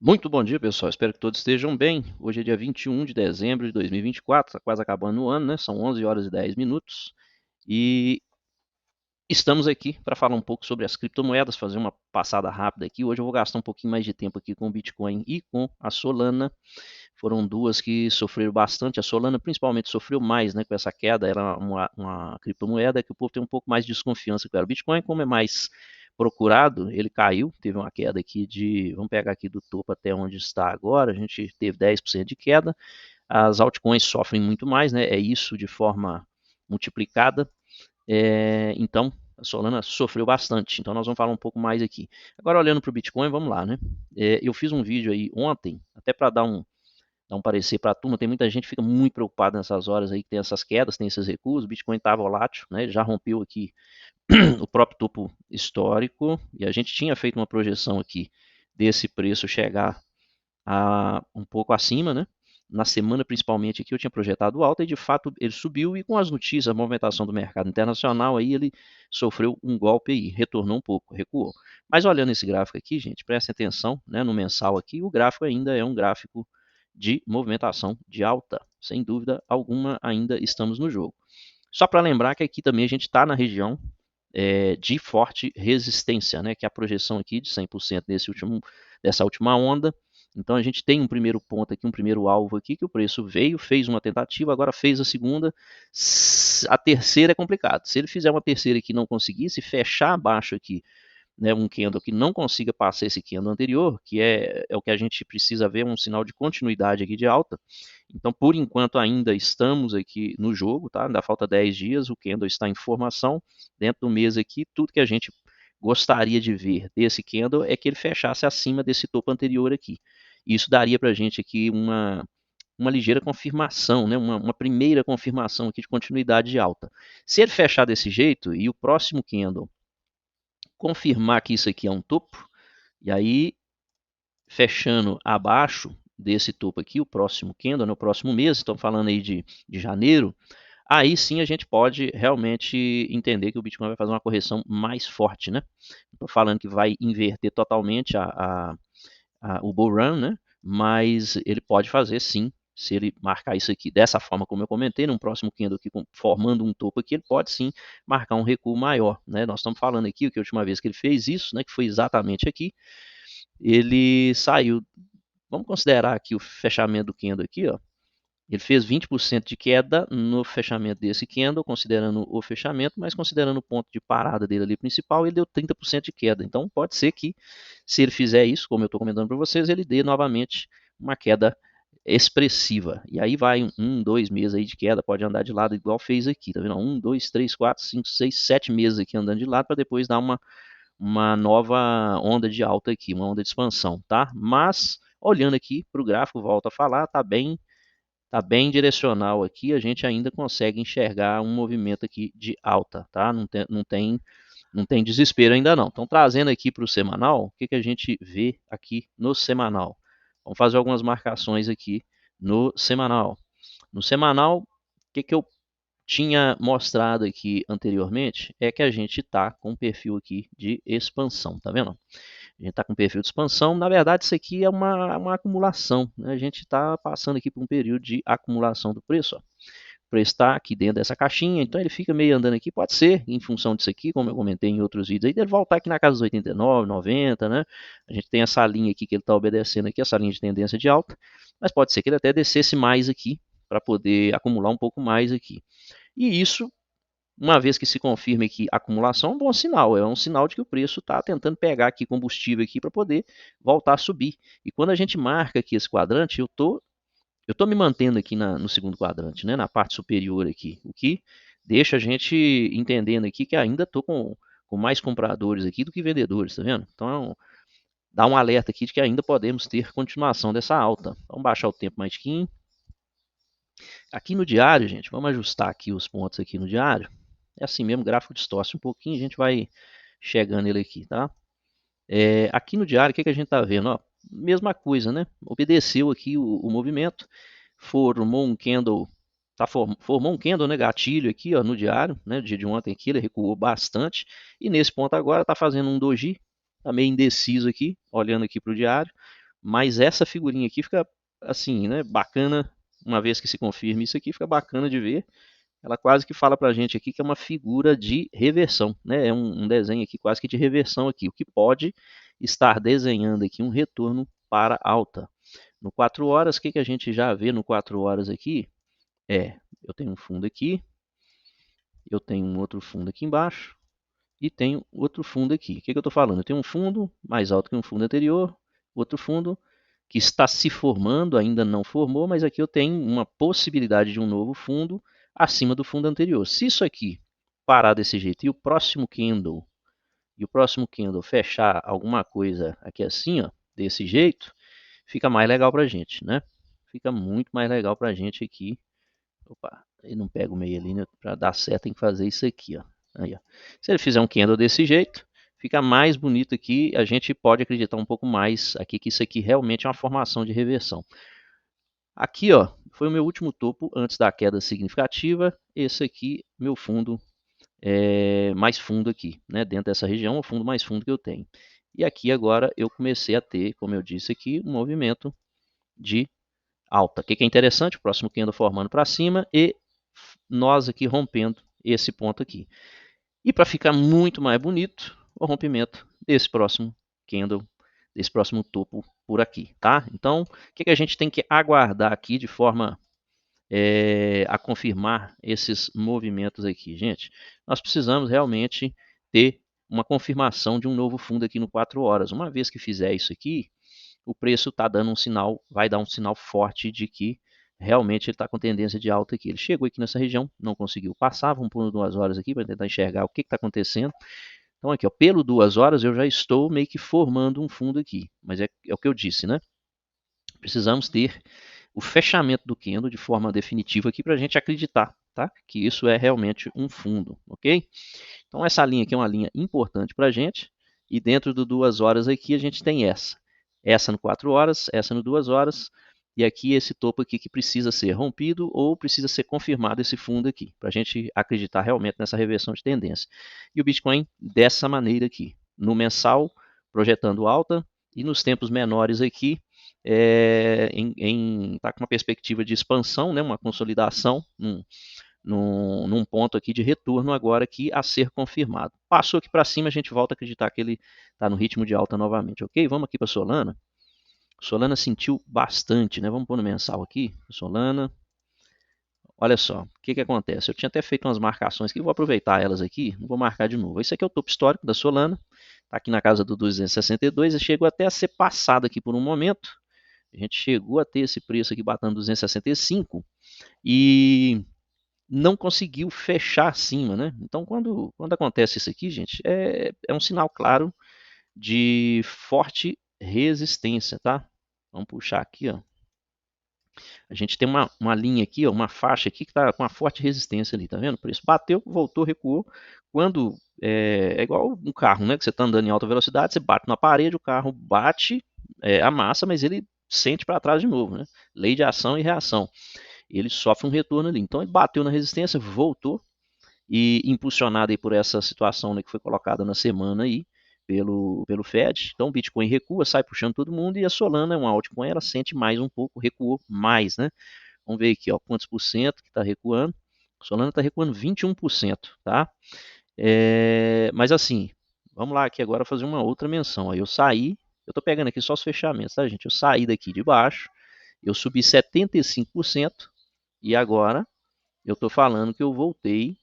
Muito bom dia, pessoal. Espero que todos estejam bem. Hoje é dia 21 de dezembro de 2024, está quase acabando o ano, né? São 11 horas e 10 minutos. E estamos aqui para falar um pouco sobre as criptomoedas, fazer uma passada rápida aqui. Hoje eu vou gastar um pouquinho mais de tempo aqui com o Bitcoin e com a Solana. Foram duas que sofreram bastante. A Solana principalmente sofreu mais, né, com essa queda. Era uma criptomoeda que o povo tem um pouco mais de desconfiança com ela. O Bitcoin, como é mais procurado, ele caiu, teve uma queda aqui de, vamos pegar aqui do topo até onde está agora, a gente teve 10% de queda. As altcoins sofrem muito mais, né? É isso de forma multiplicada. Então, a Solana sofreu bastante. Então, nós vamos falar um pouco mais aqui. Agora, olhando para o Bitcoin, vamos lá, né? Eu fiz um vídeo aí ontem, até para dar um parecer para a turma. Tem muita gente que fica muito preocupada nessas horas aí, que tem essas quedas, tem esses recuos. O Bitcoin está volátil, né? Já rompeu aqui o próprio topo histórico. E a gente tinha feito uma projeção aqui desse preço chegar a um pouco acima, né? Na semana, principalmente, aqui eu tinha projetado alta e de fato ele subiu. E com as notícias, a movimentação do mercado internacional, aí ele sofreu um golpe aí, retornou um pouco, recuou. Mas olhando esse gráfico aqui, gente, prestem atenção, né? No mensal aqui, o gráfico ainda é um gráfico de movimentação de alta. Sem dúvida alguma, ainda estamos no jogo. Só para lembrar que aqui também a gente está na região de forte resistência, né? Que é a projeção aqui de 100% dessa última onda. Então a gente tem um primeiro ponto aqui, um primeiro alvo aqui, que o preço veio, fez uma tentativa, agora fez a segunda. A terceira é complicado. Se ele fizer uma terceira aqui e não conseguir, se fechar abaixo aqui, né, um candle que não consiga passar esse candle anterior, que é o que a gente precisa ver, um sinal de continuidade aqui de alta. Então, por enquanto, ainda estamos aqui no jogo, tá? Ainda falta 10 dias, o candle está em formação. Dentro do mês aqui, tudo que a gente gostaria de ver desse candle é que ele fechasse acima desse topo anterior aqui. Isso daria para a gente aqui uma ligeira confirmação, né? Uma primeira confirmação aqui de continuidade de alta. Se ele fechar desse jeito e o próximo candle confirmar que isso aqui é um topo, e aí fechando abaixo desse topo aqui, o próximo candle, no próximo mês, estamos falando aí de janeiro, aí sim a gente pode realmente entender que o Bitcoin vai fazer uma correção mais forte, né? Estou falando que vai inverter totalmente o bull run, né? Mas ele pode fazer sim, se ele marcar isso aqui dessa forma como eu comentei, num próximo candle aqui formando um topo aqui, ele pode sim marcar um recuo maior, né? Nós estamos falando aqui que a última vez que ele fez isso, né, que foi exatamente aqui, ele saiu, vamos considerar aqui o fechamento do candle aqui, ó, ele fez 20% de queda no fechamento desse candle, considerando o fechamento, mas considerando o ponto de parada dele ali principal, ele deu 30% de queda. Então pode ser que, se ele fizer isso, como eu estou comentando para vocês, ele dê novamente uma queda expressiva. E aí vai um, 2 meses aí de queda, pode andar de lado igual fez aqui, tá vendo? 1, 2, 3, 4, 5, 6, 7 meses aqui andando de lado para depois dar uma nova onda de alta aqui, uma onda de expansão, tá? Mas olhando aqui para o gráfico, volto a falar, tá bem direcional aqui, a gente ainda consegue enxergar um movimento aqui de alta, tá? Não tem desespero ainda não. Então, trazendo aqui para o semanal, o que a gente vê aqui no semanal? Vamos fazer algumas marcações aqui no semanal. No semanal, o que eu tinha mostrado aqui anteriormente é que a gente está com um perfil aqui de expansão, tá vendo? A gente está com um perfil de expansão. Na verdade, isso aqui é uma acumulação, né? A gente está passando aqui por um período de acumulação do preço. Ó. O preço está aqui dentro dessa caixinha, então ele fica meio andando aqui. Pode ser, em função disso aqui, como eu comentei em outros vídeos, aí, ele voltar aqui na casa dos 89, 90, né? A gente tem essa linha aqui que ele está obedecendo aqui, essa linha de tendência de alta, mas pode ser que ele até descesse mais aqui, para poder acumular um pouco mais aqui. E isso, uma vez que se confirme que acumulação é um bom sinal, é um sinal de que o preço está tentando pegar aqui combustível aqui para poder voltar a subir. E quando a gente marca aqui esse quadrante, eu tô me mantendo aqui no segundo quadrante, né, na parte superior aqui, o que deixa a gente entendendo aqui que ainda estou com mais compradores aqui do que vendedores, tá vendo? Então dá um alerta aqui de que ainda podemos ter continuação dessa alta. Vamos baixar o tempo mais tiquinho. Aqui no diário, gente, vamos ajustar aqui os pontos aqui no diário. É assim mesmo, o gráfico distorce um pouquinho, a gente vai chegando ele aqui, tá? Aqui no diário, o que a gente tá vendo? Ó, mesma coisa, né? Obedeceu aqui o movimento, formou um candle, formou um candle, né, gatilho aqui, ó, no diário, né? No dia de ontem aqui, ele recuou bastante, e nesse ponto agora tá fazendo um doji, tá meio indeciso aqui, olhando aqui para o diário, mas essa figurinha aqui fica assim, né, bacana, uma vez que se confirme isso aqui, fica bacana de ver. Ela quase que fala para a gente aqui que é uma figura de reversão, né? É um desenho aqui quase que de reversão aqui, o que pode estar desenhando aqui um retorno para alta. No 4 horas, o que, que a gente já vê no 4 horas aqui? Eu tenho um fundo aqui, eu tenho um outro fundo aqui embaixo e tenho outro fundo aqui. O que, que eu estou falando? Eu tenho um fundo mais alto que um fundo anterior, outro fundo que está se formando, ainda não formou, mas aqui eu tenho uma possibilidade de um novo fundo acima do fundo anterior. Se isso aqui parar desse jeito e o próximo candle fechar alguma coisa aqui assim, ó, desse jeito, fica mais legal para a gente, né? Fica muito mais legal para a gente aqui. Opa, ele não pega o meio ali, né? Para dar certo tem que fazer isso aqui, ó. Aí, ó. Se ele fizer um candle desse jeito, fica mais bonito aqui. A gente pode acreditar um pouco mais aqui que isso aqui realmente é uma formação de reversão. Aqui, ó, foi o meu último topo antes da queda significativa. Esse aqui, meu fundo mais fundo aqui, né? Dentro dessa região, o fundo mais fundo que eu tenho. E aqui agora eu comecei a ter, como eu disse aqui, um movimento de alta. O que é interessante? O próximo candle formando para cima e nós aqui rompendo esse ponto aqui. E para ficar muito mais bonito, o rompimento desse próximo candle, desse próximo topo por aqui, tá? Então, o que a gente tem que aguardar aqui de forma a confirmar esses movimentos aqui, gente? Nós precisamos realmente ter uma confirmação de um novo fundo aqui no 4 horas. Uma vez que fizer isso aqui, o preço está dando um sinal, vai dar um sinal forte de que realmente ele está com tendência de alta aqui. Ele chegou aqui nessa região, não conseguiu passar, vamos por 2 horas aqui para tentar enxergar o que está acontecendo. Então aqui, ó, pelo 2 horas eu já estou meio que formando um fundo aqui, mas é o que eu disse, né? Precisamos ter o fechamento do candle de forma definitiva aqui para a gente acreditar, tá? Que isso é realmente um fundo, ok? Então essa linha aqui é uma linha importante para a gente e dentro do 2 horas aqui a gente tem essa no 4 horas, essa no 2 horas e aqui esse topo aqui que precisa ser rompido ou precisa ser confirmado esse fundo aqui para a gente acreditar realmente nessa reversão de tendência. E o Bitcoin dessa maneira aqui, no mensal projetando alta e nos tempos menores aqui tá com uma perspectiva de expansão, né, uma consolidação, num ponto aqui de retorno agora aqui a ser confirmado. Passou aqui para cima, a gente volta a acreditar que ele está no ritmo de alta novamente, ok? Vamos aqui para Solana. Solana sentiu bastante, né? Vamos pôr no mensal aqui, Solana. Olha só, o que acontece? Eu tinha até feito umas marcações que vou aproveitar elas aqui, não vou marcar de novo. Esse aqui é o topo histórico da Solana, está aqui na casa do 262 e chegou até a ser passado aqui por um momento. A gente chegou a ter esse preço aqui batendo 265 e não conseguiu fechar acima, né? Então, quando acontece isso aqui, gente, é um sinal claro de forte resistência, tá? Vamos puxar aqui, ó. A gente tem uma linha aqui, ó, uma faixa aqui que está com uma forte resistência ali, tá vendo? O preço bateu, voltou, recuou. Quando é igual um carro, né? Que você está andando em alta velocidade, você bate na parede, o carro bate, amassa, mas ele sente para trás de novo, né? Lei de ação e reação. Ele sofre um retorno ali. Então ele bateu na resistência, voltou e impulsionado aí por essa situação, né, que foi colocada na semana aí pelo Fed. Então o Bitcoin recua, sai puxando todo mundo e a Solana é uma altcoin, ela sente mais um pouco, recuou mais, né? Vamos ver aqui, ó, quantos por cento que está recuando. A Solana está recuando 21%, tá? Mas assim, vamos lá aqui agora fazer uma outra menção. Aí eu saí, eu estou pegando aqui só os fechamentos, tá, gente? Eu saí daqui de baixo, eu subi 75% e agora eu estou falando que eu voltei.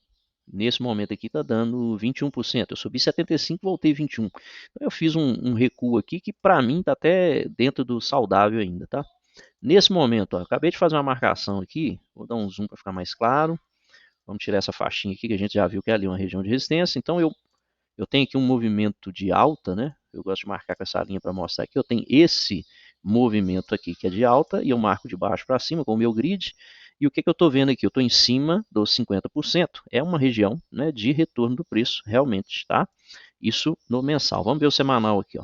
Nesse momento aqui está dando 21%. Eu subi 75%, voltei 21%. Então eu fiz um recuo aqui que para mim está até dentro do saudável ainda, tá? Nesse momento, ó, acabei de fazer uma marcação aqui. Vou dar um zoom para ficar mais claro. Vamos tirar essa faixinha aqui que a gente já viu que é ali uma região de resistência. Então eu tenho aqui um movimento de alta, né? Eu gosto de marcar com essa linha para mostrar aqui. Eu tenho esse movimento aqui que é de alta e eu marco de baixo para cima com o meu grid. E o que eu estou vendo aqui? Eu estou em cima dos 50%. É uma região, né, de retorno do preço, realmente, tá? Isso no mensal. Vamos ver o semanal aqui, ó.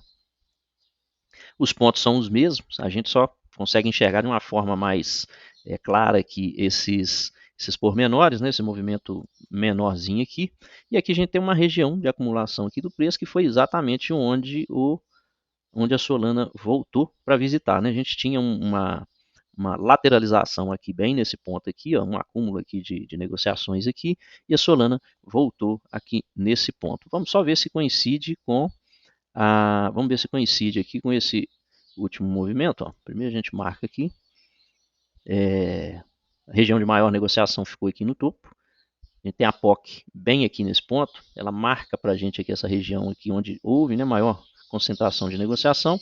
Os pontos são os mesmos, a gente só consegue enxergar de uma forma mais clara aqui esses pormenores, né, esse movimento menorzinho aqui. E aqui a gente tem uma região de acumulação aqui do preço que foi exatamente onde o onde a Solana voltou para visitar, né? A gente tinha uma lateralização aqui, bem nesse ponto aqui, ó, um acúmulo aqui de negociações aqui, e a Solana voltou aqui nesse ponto. Vamos só ver se coincide com vamos ver se coincide aqui com esse último movimento. Ó. Primeiro a gente marca aqui. A região de maior negociação ficou aqui no topo. A gente tem a POC bem aqui nesse ponto. Ela marca para a gente aqui essa região aqui onde houve, né, maior concentração de negociação.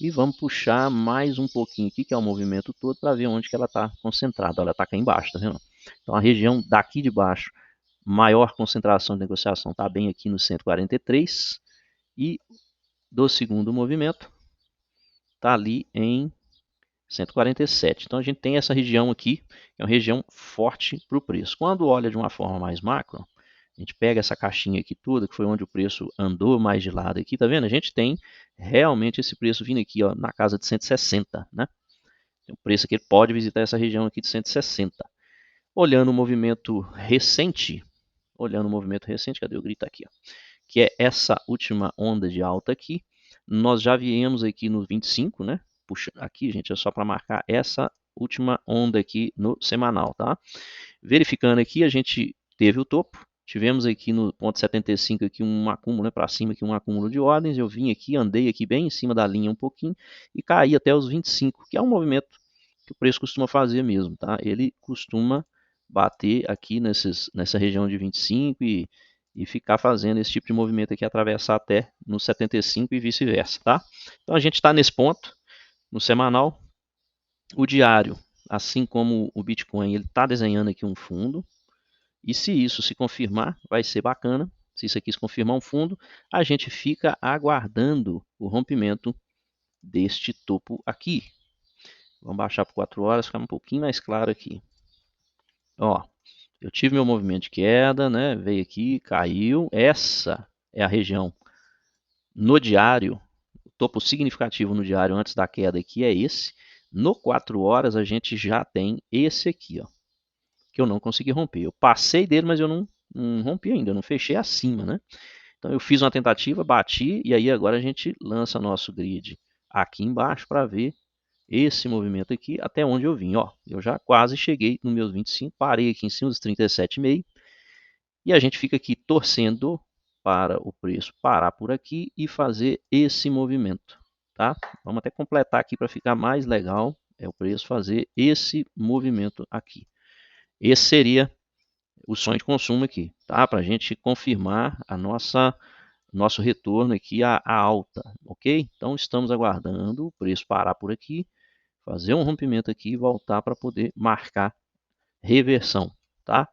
E vamos puxar mais um pouquinho aqui, que é o movimento todo, para ver onde que ela está concentrada. Olha, ela está aqui embaixo, tá vendo? Então a região daqui de baixo, maior concentração de negociação, está bem aqui no 143. E do segundo movimento, está ali em 147. Então a gente tem essa região aqui, que é uma região forte para o preço. Quando olha de uma forma mais macro, a gente pega essa caixinha aqui toda, que foi onde o preço andou mais de lado aqui, tá vendo? A gente tem realmente esse preço vindo aqui, ó, na casa de 160, né? O preço que ele pode visitar essa região aqui de 160. Olhando o movimento recente, cadê o grito aqui, ó, que é essa última onda de alta aqui, nós já viemos aqui no 25, né? Puxa, aqui, gente, é só para marcar essa última onda aqui no semanal, tá? Verificando aqui, a gente teve o topo, tivemos aqui no ponto 75 aqui um acúmulo, né, para cima aqui um acúmulo de ordens, eu vim aqui, andei aqui bem em cima da linha um pouquinho e caí até os 25, que é um movimento que o preço costuma fazer mesmo, tá? Ele costuma bater aqui nessa região de 25 e ficar fazendo esse tipo de movimento aqui, atravessar até no 75 e vice-versa, tá? Então a gente está nesse ponto, no semanal. O diário, assim como o Bitcoin, ele está desenhando aqui um fundo, e se isso se confirmar, vai ser bacana. Se isso aqui se confirmar um fundo, a gente fica aguardando o rompimento deste topo aqui. Vamos baixar por 4 horas, ficar um pouquinho mais claro aqui. Ó, eu tive meu movimento de queda, né? Veio aqui, caiu. Essa é a região no diário. O topo significativo no diário antes da queda aqui é esse. No 4 horas a gente já tem esse aqui, ó, que eu não consegui romper. Eu passei dele, mas eu não rompi ainda, eu não fechei acima, né? Então eu fiz uma tentativa, bati, e aí agora a gente lança nosso grid aqui embaixo para ver esse movimento aqui até onde eu vim. Ó, eu já quase cheguei no meus 25, parei aqui em cima dos 37,5 e a gente fica aqui torcendo para o preço parar por aqui e fazer esse movimento, tá? Vamos até completar aqui para ficar mais legal, é o preço fazer esse movimento aqui. Esse seria o sonho de consumo aqui, tá? Para a gente confirmar nosso retorno aqui à alta, ok? Então estamos aguardando o preço parar por aqui, fazer um rompimento aqui e voltar para poder marcar reversão, tá?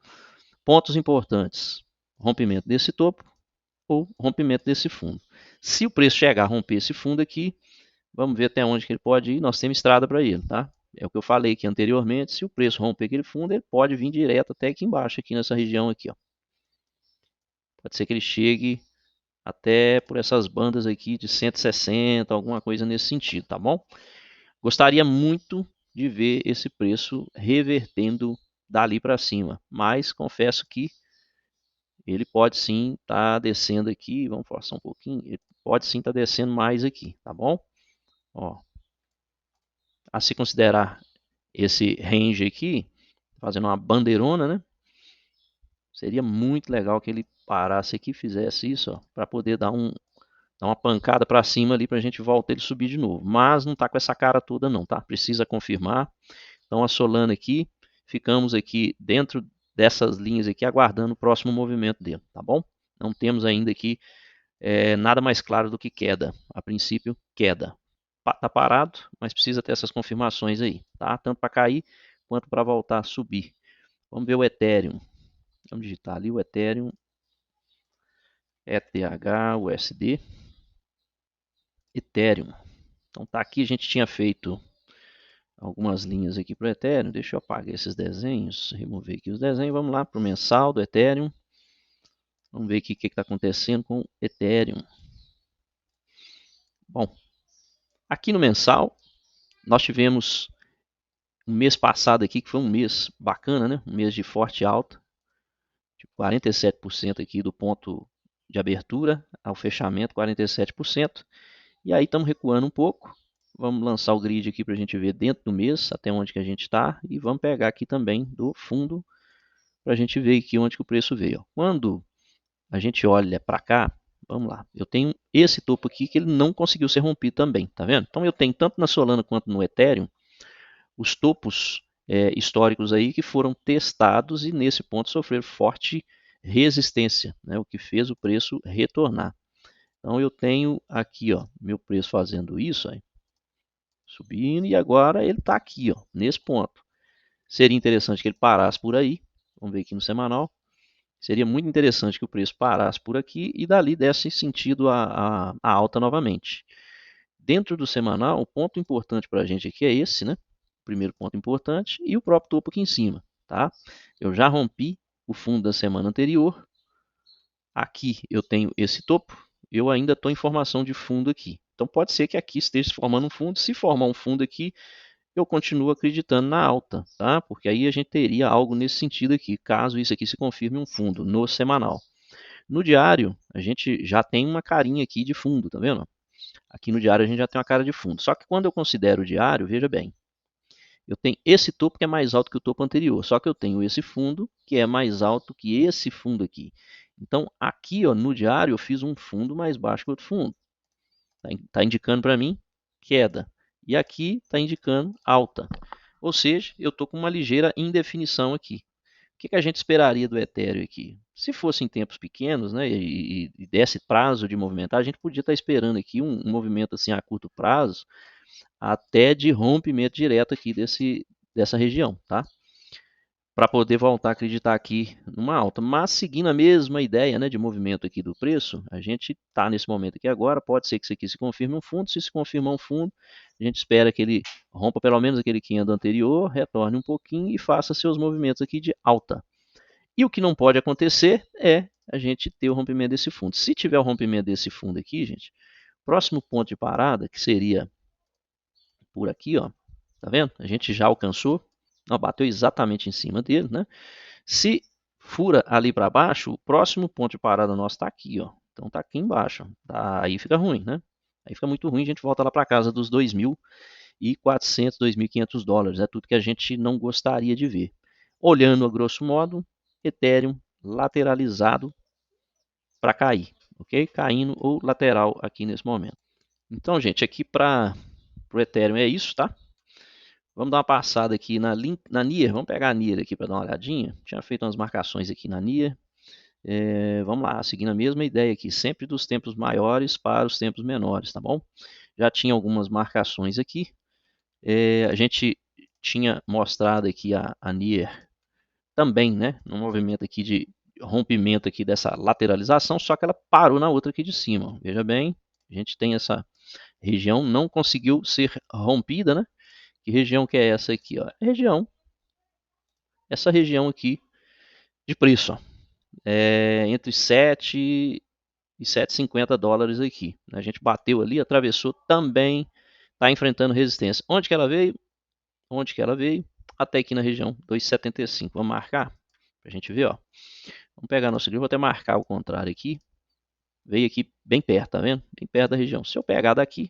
Pontos importantes: rompimento desse topo ou rompimento desse fundo. Se o preço chegar a romper esse fundo aqui, vamos ver até onde que ele pode ir. Nós temos estrada para ele, tá? É o que eu falei aqui anteriormente. Se o preço romper aquele fundo, ele pode vir direto até aqui embaixo, aqui nessa região aqui, ó. Pode ser que ele chegue até por essas bandas aqui de 160, alguma coisa nesse sentido, tá bom? Gostaria muito de ver esse preço revertendo dali para cima, mas confesso que ele pode sim estar descendo aqui, vamos forçar um pouquinho, ele pode sim estar descendo mais aqui, tá bom? Ó, a se considerar esse range aqui, fazendo uma bandeirona, né? Seria muito legal que ele parasse aqui e fizesse isso, para poder dar uma pancada para cima ali para a gente voltar ele subir de novo. Mas não está com essa cara toda não, tá? Precisa confirmar. Então a Solana aqui, ficamos aqui dentro dessas linhas aqui aguardando o próximo movimento dele, tá bom? Não temos ainda aqui nada mais claro do que queda. A princípio, queda. Tá parado, mas precisa ter essas confirmações aí, tá? Tanto para cair quanto para voltar a subir. Vamos ver o Ethereum. Vamos digitar ali o Ethereum, ETH, Ethereum. Então tá aqui, a gente tinha feito algumas linhas aqui para o Ethereum. Deixa eu apagar esses desenhos, remover aqui os desenhos. Vamos lá para o mensal do Ethereum. Vamos ver aqui o que está acontecendo com o Ethereum. Bom, aqui no mensal, nós tivemos um mês passado aqui, que foi um mês bacana, né? Um mês de forte alta. De 47% aqui do ponto de abertura ao fechamento, 47%. E aí estamos recuando um pouco. Vamos lançar o grid aqui para a gente ver dentro do mês até onde que a gente está. E vamos pegar aqui também do fundo para a gente ver aqui onde que o preço veio. Quando a gente olha para cá, vamos lá, eu tenho esse topo aqui que ele não conseguiu ser rompido também, tá vendo? Então eu tenho tanto na Solana quanto no Ethereum os topos históricos aí que foram testados e nesse ponto sofreram forte resistência, né, o que fez o preço retornar. Então eu tenho aqui, ó, meu preço fazendo isso, aí, subindo, e agora ele está aqui, ó, nesse ponto. Seria interessante que ele parasse por aí. Vamos ver aqui no semanal. Seria muito interessante que o preço parasse por aqui e dali desse sentido a alta novamente. Dentro do semanal, o ponto importante para a gente aqui é esse, né? O primeiro ponto importante e o próprio topo aqui em cima, tá? Eu já rompi o fundo da semana anterior. Aqui eu tenho esse topo. Eu ainda estou em formação de fundo aqui. Então pode ser que aqui esteja se formando um fundo. Se formar um fundo aqui, eu continuo acreditando na alta, tá? Porque aí a gente teria algo nesse sentido aqui, caso isso aqui se confirme um fundo no semanal. No diário, a gente já tem uma carinha aqui de fundo, tá vendo? Aqui no diário a gente já tem uma cara de fundo. Só que quando eu considero o diário, veja bem, eu tenho esse topo que é mais alto que o topo anterior, só que eu tenho esse fundo que é mais alto que esse fundo aqui. Então aqui, ó, no diário eu fiz um fundo mais baixo que o outro fundo. Está indicando para mim queda. E aqui está indicando alta. Ou seja, eu estou com uma ligeira indefinição aqui. O que a gente esperaria do Ethereum aqui? Se fosse em tempos pequenos, né, e desse prazo de movimentar, a gente podia estar esperando aqui um movimento assim a curto prazo, até de rompimento direto aqui dessa região, tá? Para poder voltar a acreditar aqui numa alta. Mas seguindo a mesma ideia, né, de movimento aqui do preço, a gente está nesse momento aqui agora, pode ser que isso aqui se confirme um fundo, se confirmar um fundo, a gente espera que ele rompa pelo menos aquele candle anterior, retorne um pouquinho e faça seus movimentos aqui de alta. E o que não pode acontecer é a gente ter o rompimento desse fundo. Se tiver o rompimento desse fundo aqui, gente, próximo ponto de parada, que seria por aqui, ó, tá vendo? A gente já alcançou, ó, bateu exatamente em cima dele, né? Se fura ali para baixo, o próximo ponto de parada nosso está aqui, ó. Então está aqui embaixo. Tá, aí fica ruim, né? Aí fica muito ruim, a gente volta lá para casa dos 2.400, 2.500 dólares. É tudo que a gente não gostaria de ver. Olhando a grosso modo, Ethereum lateralizado para cair, ok? Caindo ou lateral aqui nesse momento. Então, gente, aqui para o Ethereum é isso, tá? Vamos dar uma passada aqui na NIR. Vamos pegar a NIR aqui para dar uma olhadinha. Tinha feito umas marcações aqui na NIR. Vamos lá, seguindo a mesma ideia aqui, sempre dos tempos maiores para os tempos menores, tá bom? Já tinha algumas marcações aqui. A gente tinha mostrado aqui a NIR também, né? No movimento aqui de rompimento aqui dessa lateralização, só que ela parou na outra aqui de cima. Veja bem, a gente tem essa região, não conseguiu ser rompida, né? Que região que é essa aqui? Ó? Essa região aqui de preço, ó, entre 7 e 7,50 dólares aqui. A gente bateu ali, atravessou também, está enfrentando resistência. Onde que ela veio? Onde que ela veio? Até aqui na região 2,75. Vamos marcar para a gente ver, ó. Vamos pegar nosso livro, vou até marcar o contrário aqui. Veio aqui bem perto, tá vendo? Bem perto da região. Se eu pegar daqui,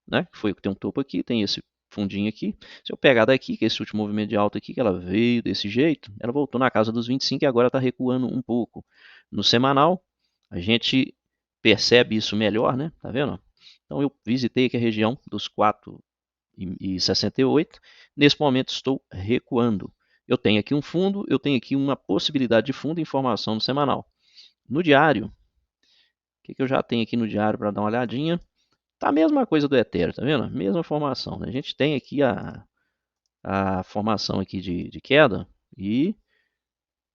né? Que foi o que tem um topo aqui, tem esse fundinho aqui. Se eu pegar daqui, que é esse último movimento de alta aqui, que ela veio desse jeito, ela voltou na casa dos 25 e agora está recuando um pouco. No semanal, a gente percebe isso melhor, né? Tá vendo? Então eu visitei aqui a região dos 4,68. Nesse momento estou recuando. Eu tenho aqui um fundo, eu tenho aqui uma possibilidade de fundo em formação no semanal. No diário, o que eu já tenho aqui no diário para dar uma olhadinha? Tá a mesma coisa do Ethereum, tá vendo? Mesma formação, né? A gente tem aqui a formação aqui de queda e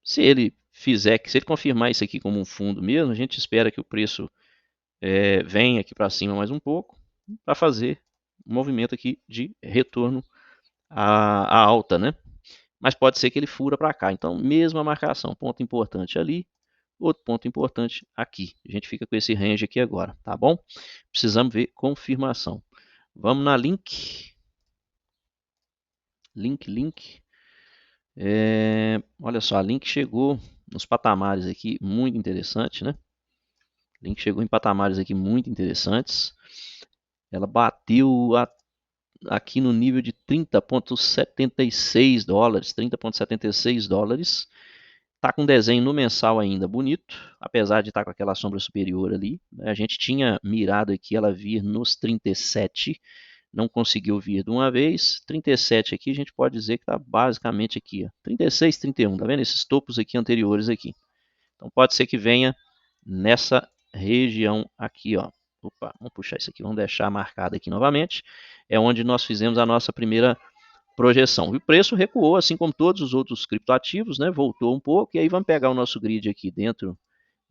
se ele se ele confirmar isso aqui como um fundo mesmo, a gente espera que o preço venha aqui para cima mais um pouco para fazer um movimento aqui de retorno à alta, né? Mas pode ser que ele fura para cá. Então, mesma marcação, ponto importante ali, outro ponto importante aqui. A gente fica com esse range aqui agora, tá bom? Precisamos ver confirmação. Vamos na link. Link. Olha só, a link chegou nos patamares aqui muito interessante, né? Link chegou em patamares aqui muito interessantes. ela bateu aqui no nível de 30,76 dólares, 30,76 dólares. Tá com desenho no mensal ainda bonito, apesar de estar com aquela sombra superior ali, né? A gente tinha mirado aqui ela vir nos 37, não conseguiu vir de uma vez. 37 aqui a gente pode dizer que está basicamente aqui, ó, 36, 31, tá vendo? Esses topos aqui anteriores aqui. Então pode ser que venha nessa região aqui, ó. Opa, vamos puxar isso aqui, vamos deixar marcado aqui novamente. É onde nós fizemos a nossa primeira projeção. E o preço recuou, assim como todos os outros criptoativos, né? Voltou um pouco. E aí vamos pegar o nosso grid aqui dentro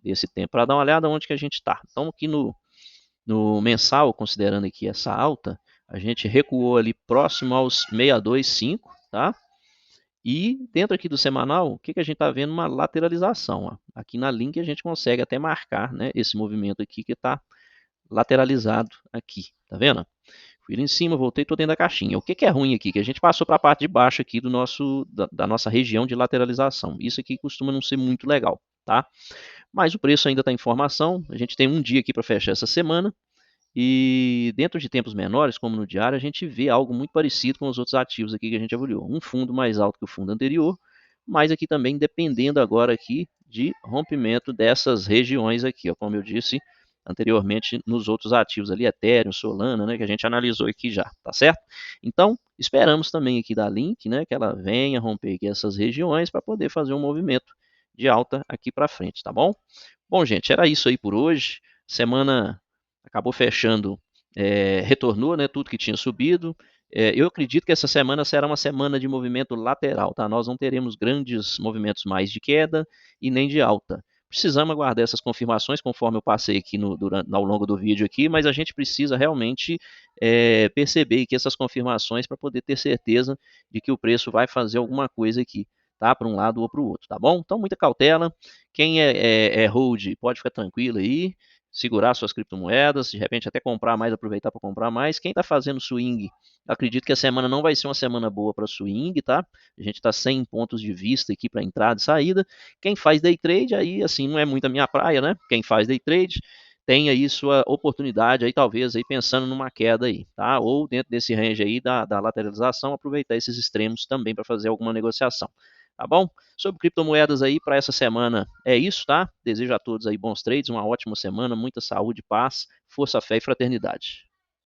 desse tempo para dar uma olhada onde que a gente está. Então aqui no mensal, considerando aqui essa alta, a gente recuou ali próximo aos 625, tá? E dentro aqui do semanal, o que, que a gente está vendo? Uma lateralização. Ó. Aqui na link a gente consegue até marcar, né, esse movimento aqui que está lateralizado aqui. Tá vendo? Fui lá em cima, voltei, estou dentro da caixinha. O que, que é ruim aqui? Que a gente passou para a parte de baixo aqui da nossa região de lateralização. Isso aqui costuma não ser muito legal, tá? Mas o preço ainda está em formação. A gente tem um dia aqui para fechar essa semana. E dentro de tempos menores, como no diário, a gente vê algo muito parecido com os outros ativos aqui que a gente avaliou. Um fundo mais alto que o fundo anterior, mas aqui também dependendo agora aqui de rompimento dessas regiões aqui, ó, como eu disse anteriormente nos outros ativos ali, Ethereum, Solana, né, que a gente analisou aqui já, tá certo? Então, esperamos também aqui da Link, né, que ela venha romper aqui essas regiões para poder fazer um movimento de alta aqui para frente, tá bom? Bom, gente, era isso aí por hoje. Semana acabou fechando, retornou, né, tudo que tinha subido. Eu acredito que essa semana será uma semana de movimento lateral, tá? Nós não teremos grandes movimentos mais de queda e nem de alta. Precisamos aguardar essas confirmações, conforme eu passei aqui ao longo do vídeo aqui, mas a gente precisa realmente perceber que essas confirmações para poder ter certeza de que o preço vai fazer alguma coisa aqui, tá? Para um lado ou para o outro, tá bom? Então, muita cautela. Quem é hold pode ficar tranquilo aí, segurar suas criptomoedas, de repente até comprar mais, aproveitar para comprar mais. Quem está fazendo swing, acredito que a semana não vai ser uma semana boa para swing, tá? A gente está sem pontos de vista aqui para entrada e saída. Quem faz day trade, aí assim, não é muito a minha praia, né? Quem faz day trade tem aí sua oportunidade aí, talvez aí pensando numa queda aí, tá? Ou dentro desse range aí da lateralização, aproveitar esses extremos também para fazer alguma negociação. Tá bom? Sobre criptomoedas aí para essa semana é isso, tá? Desejo a todos aí bons trades, uma ótima semana, muita saúde, paz, força, fé e fraternidade.